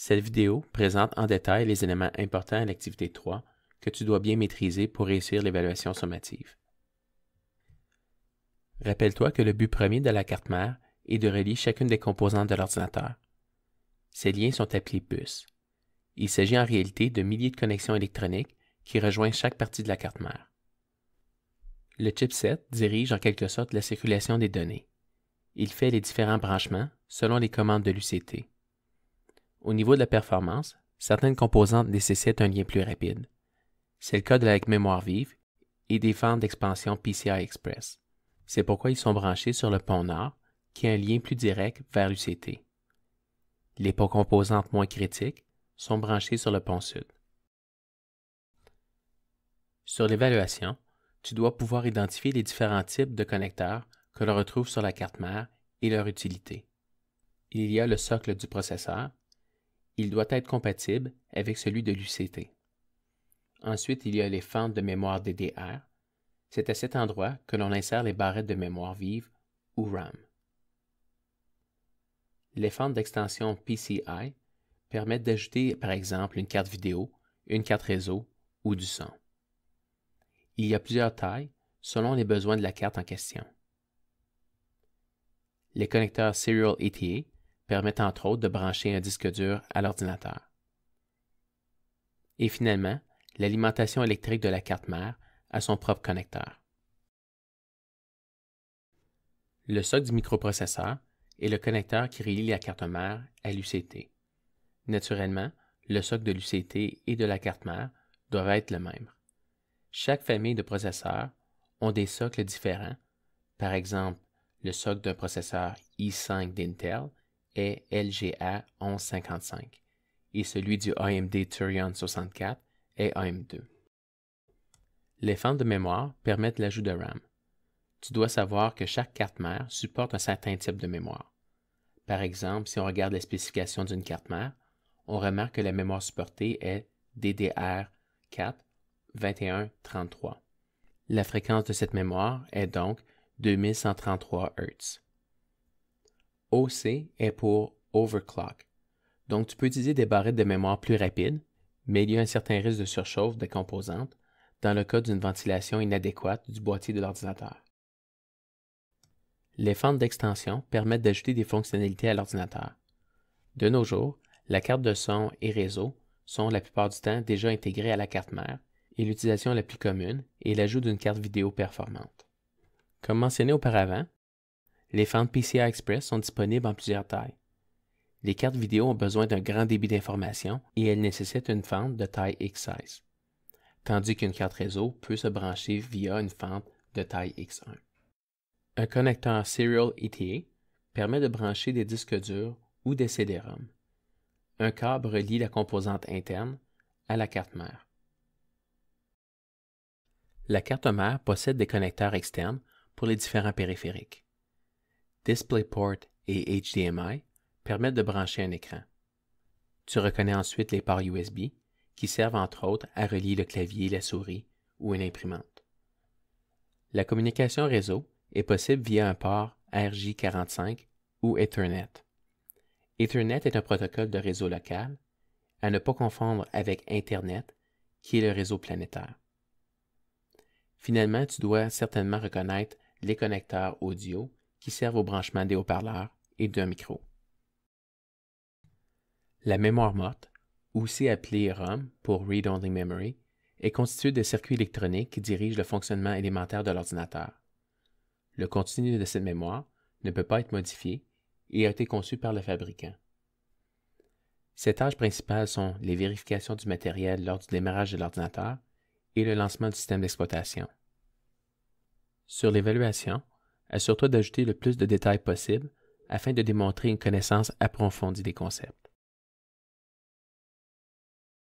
Cette vidéo présente en détail les éléments importants à l'activité 3 que tu dois bien maîtriser pour réussir l'évaluation sommative. Rappelle-toi que le but premier de la carte mère est de relier chacune des composantes de l'ordinateur. Ces liens sont appelés bus. Il s'agit en réalité de milliers de connexions électroniques qui rejoignent chaque partie de la carte mère. Le chipset dirige en quelque sorte la circulation des données. Il fait les différents branchements selon les commandes de l'UCT. Au niveau de la performance, certaines composantes nécessitent un lien plus rapide. C'est le cas de la mémoire vive et des fentes d'expansion PCI Express. C'est pourquoi ils sont branchés sur le pont nord, qui a un lien plus direct vers l'UCT. Les composantes moins critiques sont branchées sur le pont sud. Sur l'évaluation, tu dois pouvoir identifier les différents types de connecteurs que l'on retrouve sur la carte mère et leur utilité. Il y a le socle du processeur. Il doit être compatible avec celui de l'UCT. Ensuite, il y a les fentes de mémoire DDR. C'est à cet endroit que l'on insère les barrettes de mémoire vive ou RAM. Les fentes d'extension PCI permettent d'ajouter par exemple une carte vidéo, une carte réseau ou du son. Il y a plusieurs tailles selon les besoins de la carte en question. Les connecteurs Serial ETA permettent entre autres de brancher un disque dur à l'ordinateur. Et finalement, l'alimentation électrique de la carte mère a son propre connecteur. Le socle du microprocesseur est le connecteur qui relie la carte mère à l'UCT. Naturellement, le socle de l'UCT et de la carte mère doivent être le même. Chaque famille de processeurs ont des socles différents. Par exemple, le socle d'un processeur i5 d'Intel est LGA 1155 et celui du AMD Thurion 64 est AM2. Les fentes de mémoire permettent l'ajout de RAM. Tu dois savoir que chaque carte mère supporte un certain type de mémoire. Par exemple, si on regarde les spécifications d'une carte mère, on remarque que la mémoire supportée est DDR4 2133. La fréquence de cette mémoire est donc 2133 Hz. OC est pour Overclock. Donc tu peux utiliser des barrettes de mémoire plus rapides, mais il y a un certain risque de surchauffe des composantes dans le cas d'une ventilation inadéquate du boîtier de l'ordinateur. Les fentes d'extension permettent d'ajouter des fonctionnalités à l'ordinateur. De nos jours, la carte de son et réseau sont la plupart du temps déjà intégrées à la carte mère et l'utilisation la plus commune est l'ajout d'une carte vidéo performante. Comme mentionné auparavant, les fentes PCI Express sont disponibles en plusieurs tailles. Les cartes vidéo ont besoin d'un grand débit d'information et elles nécessitent une fente de taille X16, tandis qu'une carte réseau peut se brancher via une fente de taille X1. Un connecteur Serial ETA permet de brancher des disques durs ou des CD-ROM. Un câble relie la composante interne à la carte mère. La carte mère possède des connecteurs externes pour les différents périphériques. DisplayPort et HDMI permettent de brancher un écran. Tu reconnais ensuite les ports USB qui servent entre autres à relier le clavier, la souris ou une imprimante. La communication réseau est possible via un port RJ45 ou Ethernet. Ethernet est un protocole de réseau local, à ne pas confondre avec Internet, qui est le réseau planétaire. Finalement, tu dois certainement reconnaître les connecteurs audio qui servent au branchement des haut-parleurs et d'un micro. La mémoire morte, aussi appelée ROM pour Read Only Memory, est constituée de circuits électroniques qui dirigent le fonctionnement élémentaire de l'ordinateur. Le contenu de cette mémoire ne peut pas être modifié et a été conçu par le fabricant. Ses tâches principales sont les vérifications du matériel lors du démarrage de l'ordinateur et le lancement du système d'exploitation. Sur l'évaluation, assure-toi d'ajouter le plus de détails possible afin de démontrer une connaissance approfondie des concepts.